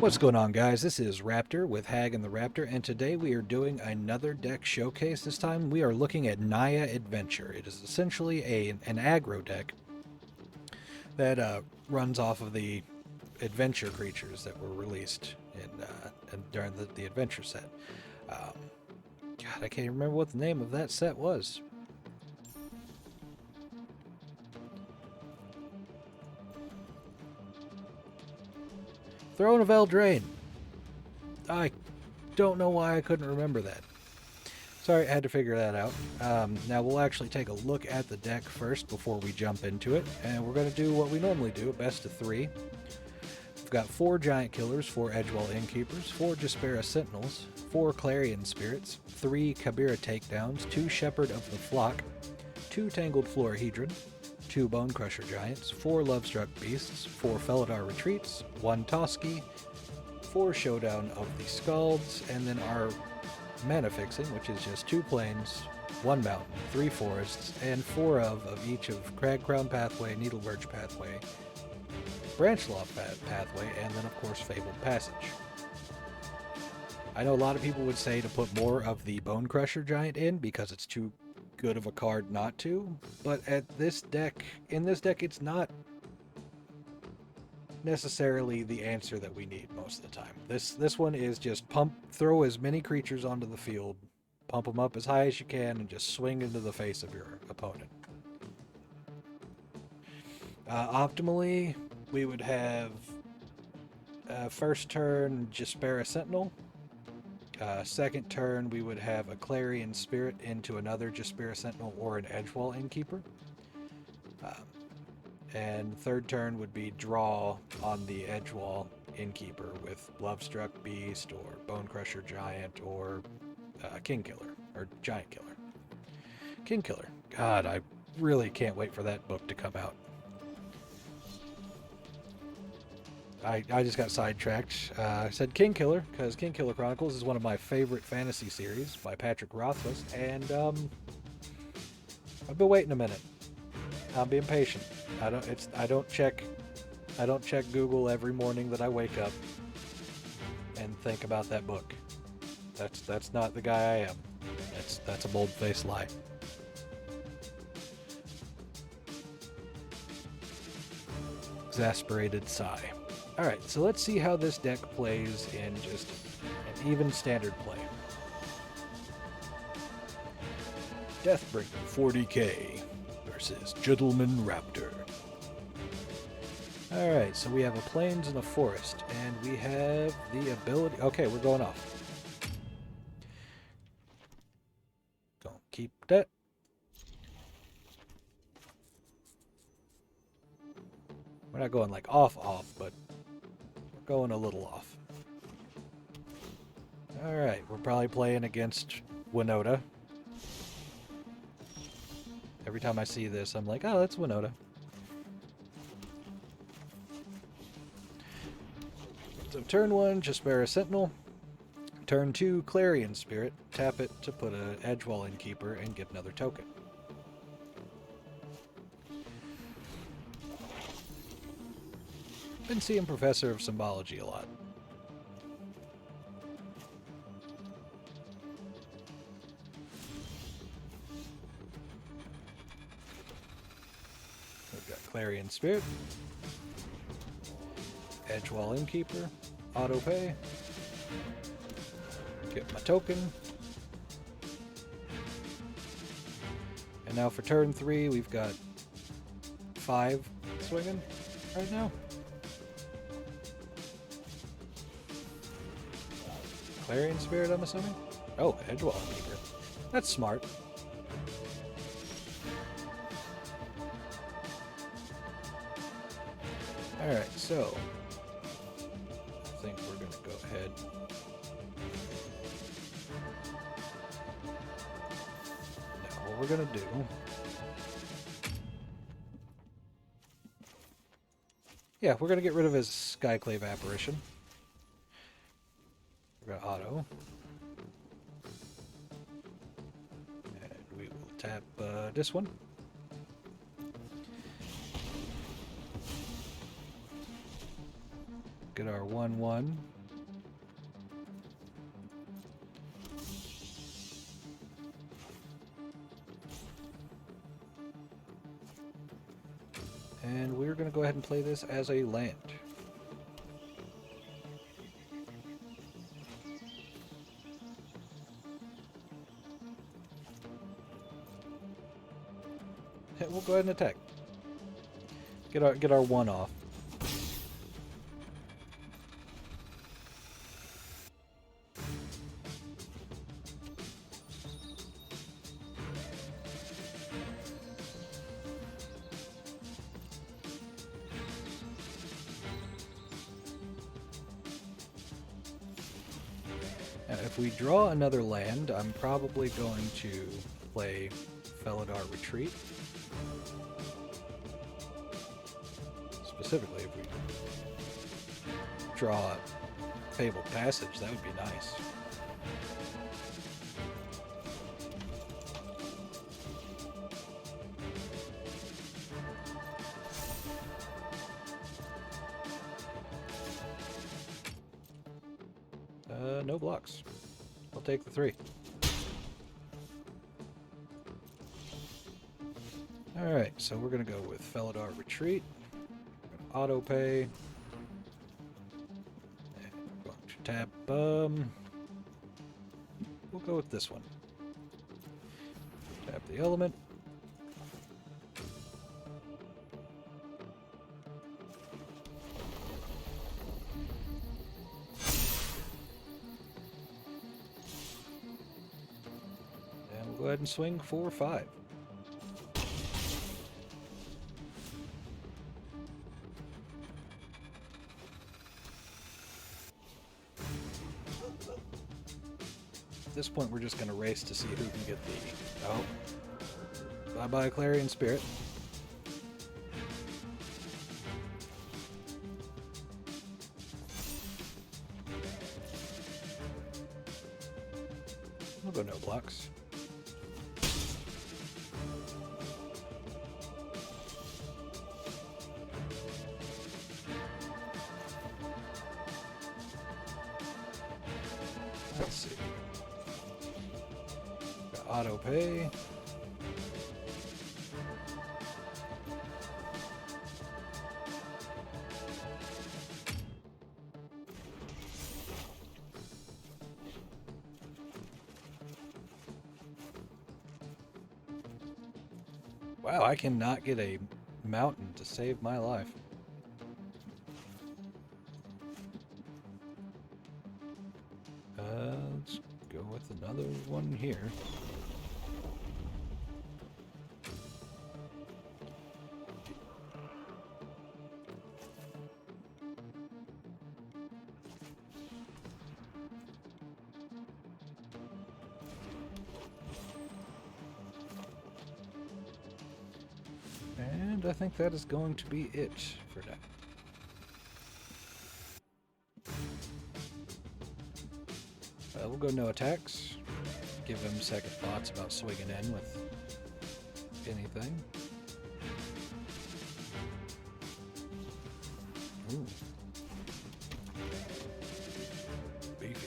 What's going on, guys? This is Raptor with Hag and the Raptor, and today we are doing another deck showcase. This time we are looking at Naya Adventure. It is essentially an aggro deck that runs off of the adventure creatures that were released during the adventure set. God, I can't remember what the name of that set was. Throne of Eldraine. I don't know why I couldn't remember that. Sorry, I had to figure that out. Now we'll actually take a look at the deck first before we jump into it, and we're going to do what we normally do, a best of three. We've got 4 Giant Killers, 4 Edgewall Innkeepers, 4 Jaspera Sentinels, 4 Clarion Spirits, 3 Kabira Takedowns, 2 Shepherd of the Flock, 2 Tangled Florahedron, 2 Bone Crusher Giants, 4 Lovestruck Beasts, 4 Felidar Retreats, 1 Toski, 4 Showdown of the Scalds, and then our mana fixing, which is just 2 plains, 1 mountain, 3 forests, and 4 of each of Crag Crown Pathway, Needle Verge Pathway, Branch Law Pathway, and then of course Fabled Passage. I know a lot of people would say to put more of the Bone Crusher Giant in because it's too good of a card not to, but in this deck it's not necessarily the answer that we need most of the time. This one is just throw as many creatures onto the field, pump them up as high as you can, and just swing into the face of your opponent. Optimally, we would have first turn Jaspera Sentinel. Second turn, we would have a Clarion Spirit into another Jaspera Sentinel or an Edgewall Innkeeper. And third turn would be draw on the Edgewall Innkeeper with Lovestruck Beast or Bone Crusher Giant or King Killer or Giant Killer. King Killer. God, I really can't wait for that book to come out. I just got sidetracked. I said King Killer because King Killer Chronicles is one of my favorite fantasy series by Patrick Rothfuss, and I've been waiting a minute. I'm being patient. I don't check Google every morning that I wake up and think about that book. That's not the guy I am. That's a bold-faced lie. Exasperated sigh. Alright, so let's see how this deck plays in just an even standard play. Deathbringer 40k versus Gentleman Raptor. Alright, so we have a plains and a forest, and we have the ability... Okay, we're going off. Don't keep that. We're not going like off, but we're going a little off. Alright, we're probably playing against Winota. Every time I see this, I'm like, oh, that's Winota. So turn 1, Jaspera Sentinel. Turn 2, Clarion Spirit. Tap it to put an Edgewall Innkeeper and get another token. Been seeing Professor of Symbology a lot. We've got Clarion Spirit, Edgewall Innkeeper, Auto Pay, get my token, and now for turn 3 we've got 5 swinging right now. Clarion Spirit, I'm assuming? Oh, Edgewall Innkeeper. That's smart. Alright, so I think we're going to go ahead. Now, what we're going to do... Yeah, we're going to get rid of his Skyclave Apparition. We're going to auto. And we will tap this one. Get our 1/1 And we're going to go ahead and play this as a land. We'll go ahead and attack. Get our one off. Now, if we draw another land, I'm probably going to play Felidar Retreat. Specifically, if we draw a Fabled Passage, that would be nice. No blocks. I'll take the 3. Alright, so we're going to go with Felidar Retreat. Auto pay. And we're going to tap. We'll go with this one. Tap the element. And we'll go ahead and swing for 5. At this point, we're just going to race to see who can get the... Oh. Bye-bye, Clarion Spirit. We'll go no blocks. Let's see. Got auto pay. Wow, I cannot get a mountain to save my life. Let's go with another one here. And I think that is going to be it for now. We'll go no attacks. Give him second thoughts about swinging in with anything. Ooh. Beefy.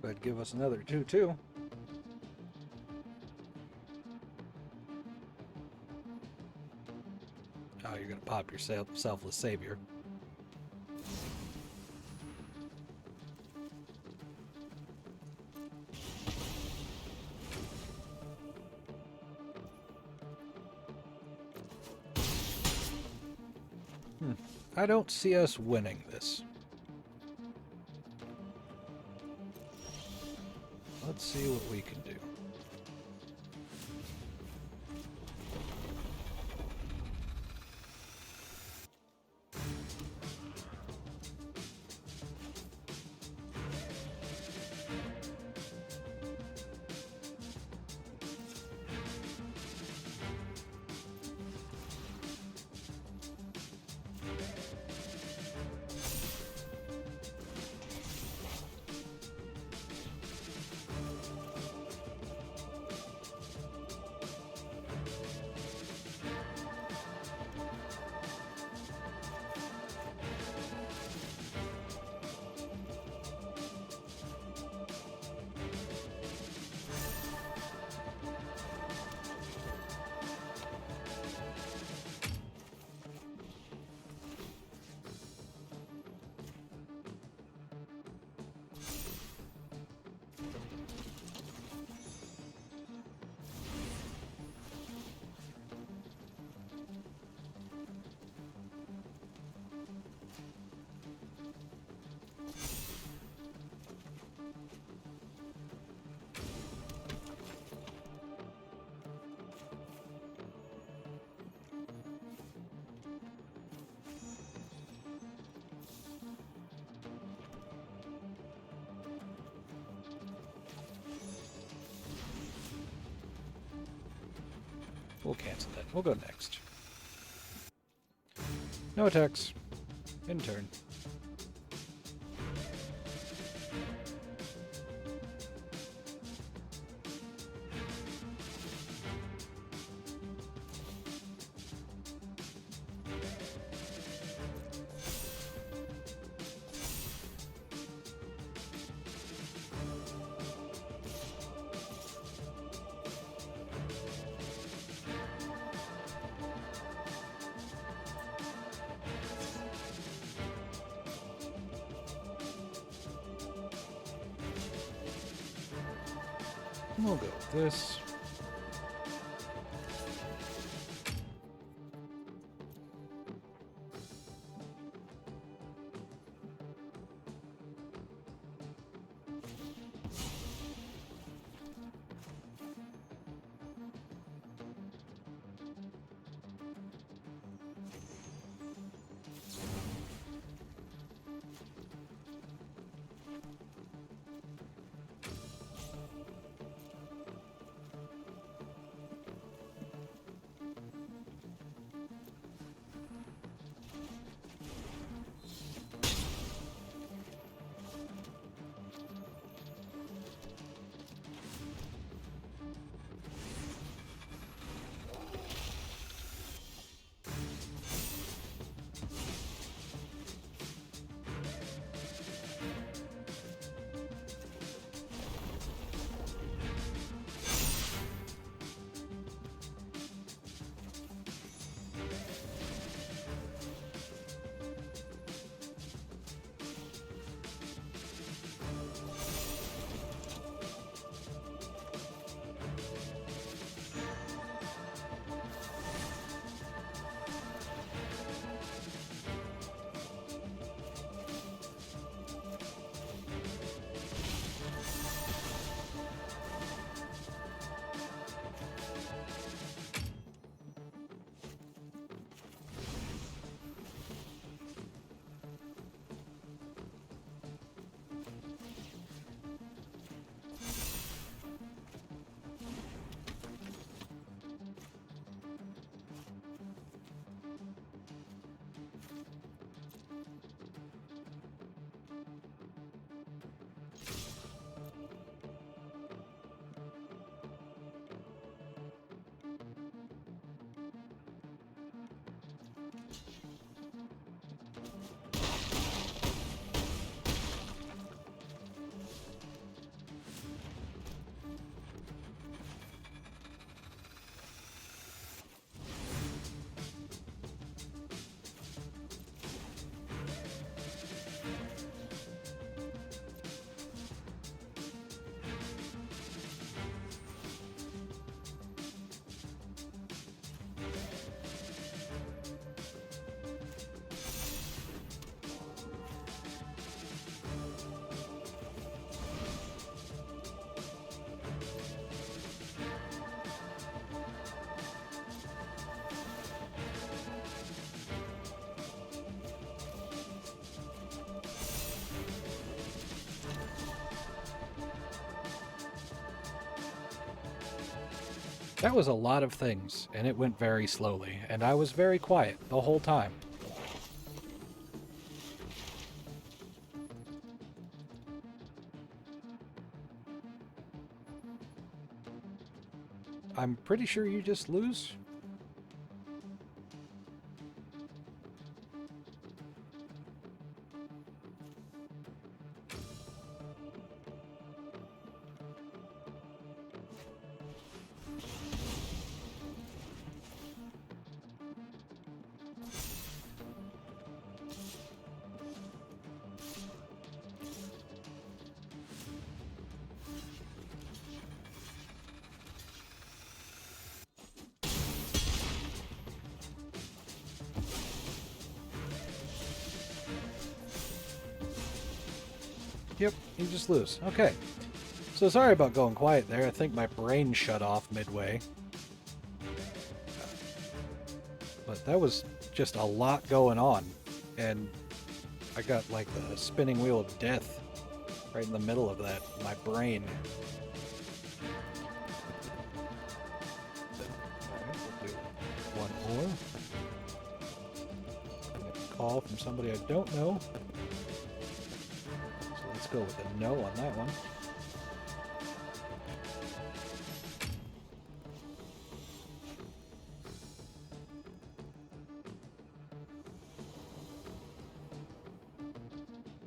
But give us another 2/2. Oh, you're gonna pop your selfless savior. I don't see us winning this. Let's see what we can do. We'll cancel that. We'll go next. No attacks. In turn. We'll go with this. That was a lot of things, and it went very slowly, and I was very quiet the whole time. I'm pretty sure you just lose. Yep, you just lose. Okay. So sorry about going quiet there. I think my brain shut off midway. But that was just a lot going on. And I got like the spinning wheel of death right in the middle of that, my brain. Alright, we'll call from somebody I don't know. So let's go with a no on that one.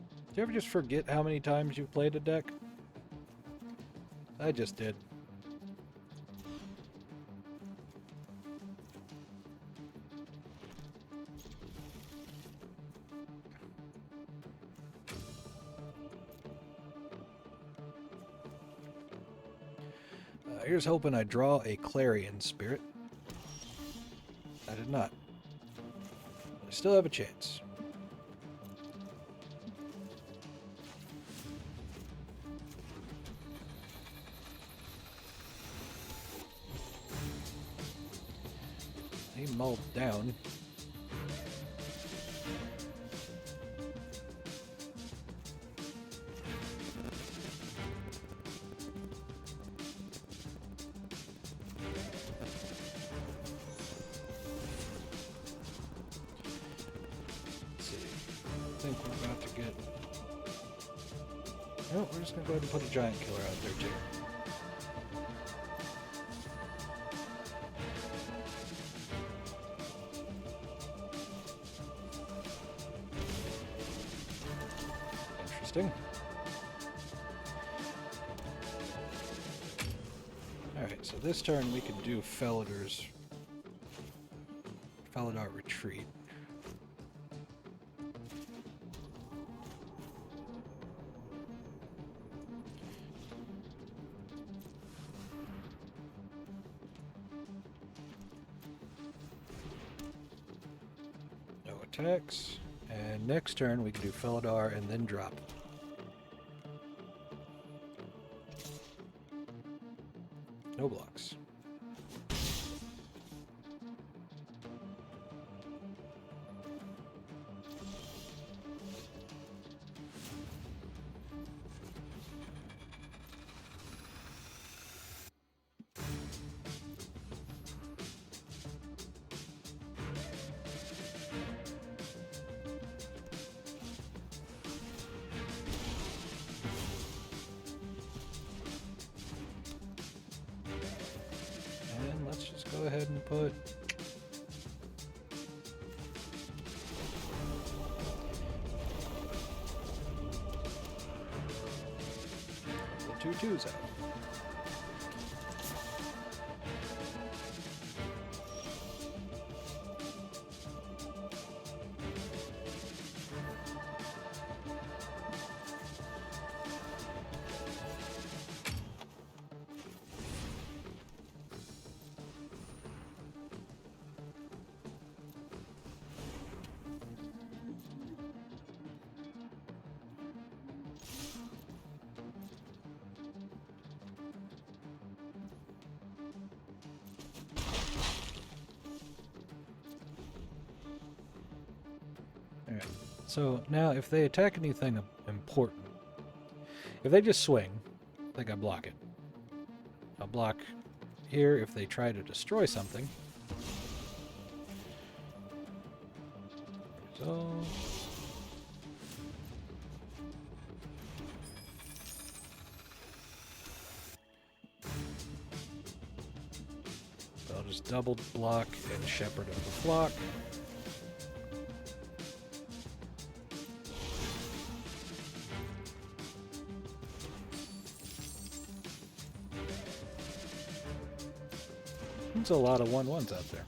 Do you ever just forget how many times you've played a deck? I just did. Here's hoping I draw a Clarion Spirit. I did not. I still have a chance. He mulled down. No, we're just going to go ahead and put a giant killer out there too. Interesting. Alright, so this turn we can do Felidar Retreat. Attacks, and next turn we can do Felidar and then drop. No blocks. Go ahead and put the 2/2s out. Alright, so now if they attack anything important, if they just swing, I think I block it. I'll block here if they try to destroy something. So I'll just double block and shepherd of the flock. There's a lot of 1/1s out there.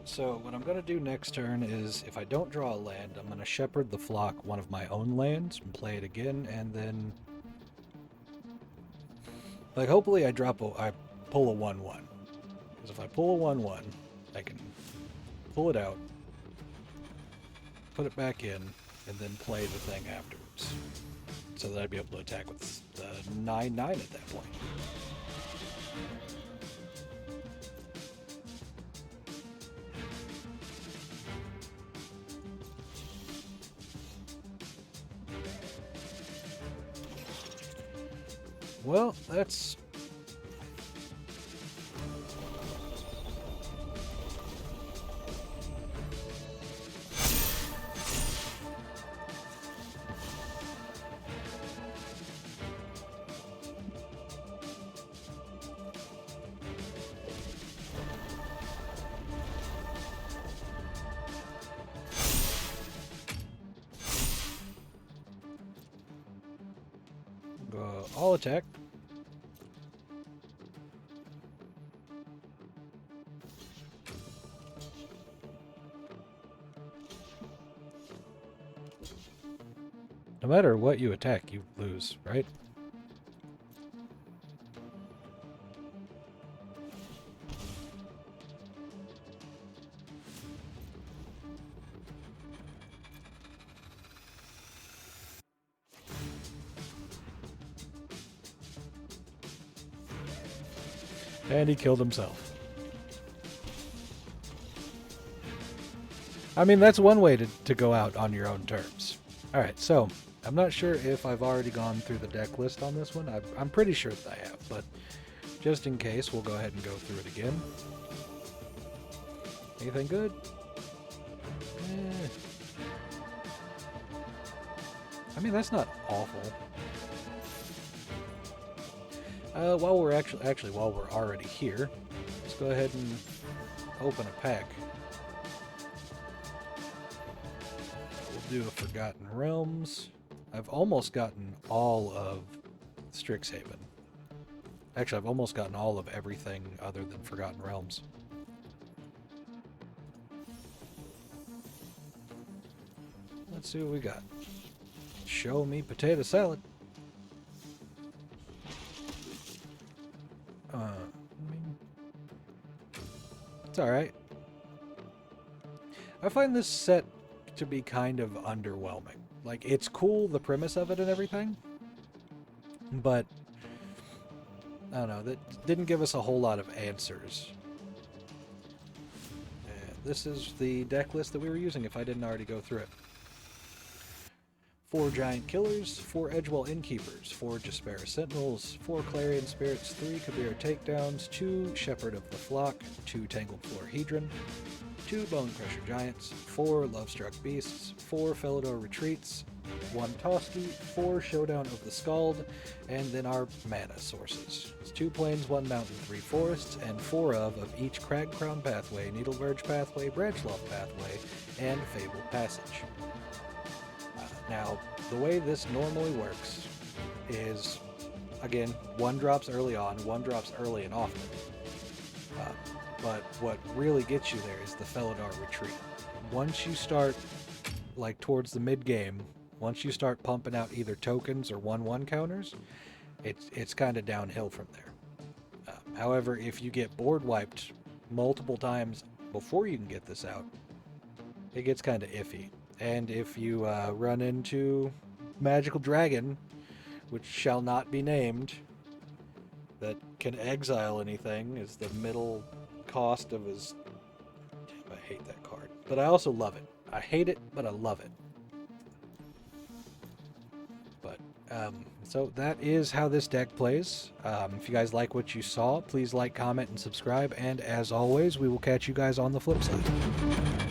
So what I'm going to do next turn is, if I don't draw a land, I'm going to Shepherd the Flock one of my own lands and play it again, and then... Like, hopefully I pull a 1-1. Because if I pull a 1-1, I can pull it out, put it back in, and then play the thing afterwards. So that I'd be able to attack with the 9-9 at that point. Well, that's... I'll attack. No matter what you attack, you lose, right? And he killed himself. I mean, that's one way to go out on your own terms. Alright, so, I'm not sure if I've already gone through the deck list on this one. I'm pretty sure that I have, but just in case, we'll go ahead and go through it again. Anything good? I mean, that's not awful. While we're while we're already here, let's go ahead and open a pack. We'll do a Forgotten Realms. I've almost gotten all of Strixhaven. Actually, I've almost gotten all of everything other than Forgotten Realms. Let's see what we got. Show me potato salad. It's alright. I find this set to be kind of underwhelming. Like, it's cool, the premise of it and everything, but I don't know, that didn't give us a whole lot of answers. And this is the deck list that we were using if I didn't already go through it. 4 Giant Killers, 4 Edgewall Innkeepers, 4 Jaspera Sentinels, 4 Clarion Spirits, 3 Kabira Takedowns, 2 Shepherd of the Flock, 2 Tangled Florahedron, 2 Bone Crusher Giants, 4 Lovestruck Beasts, 4 Felidor Retreats, 1 Toski, 4 Showdown of the Scald, and then our mana sources. It's 2 Plains, 1 Mountain, 3 Forests, and 4 of each Crag Crown Pathway, Needle Verge Pathway, Branchloft Pathway, and Fabled Passage. Now, the way this normally works is, again, 1 drops early on, 1 drops early and often. But what really gets you there is the Felidar Retreat. Once you start, like, towards the mid-game, once you start pumping out either tokens or 1/1 counters, it's kind of downhill from there. However, if you get board wiped multiple times before you can get this out, it gets kind of iffy. And if you run into Magical Dragon, which shall not be named, that can exile anything, is the middle cost of his... Damn, I hate that card. But I also love it. I hate it, but I love it. But, so that is how this deck plays. If you guys like what you saw, please like, comment, and subscribe. And as always, we will catch you guys on the flip side.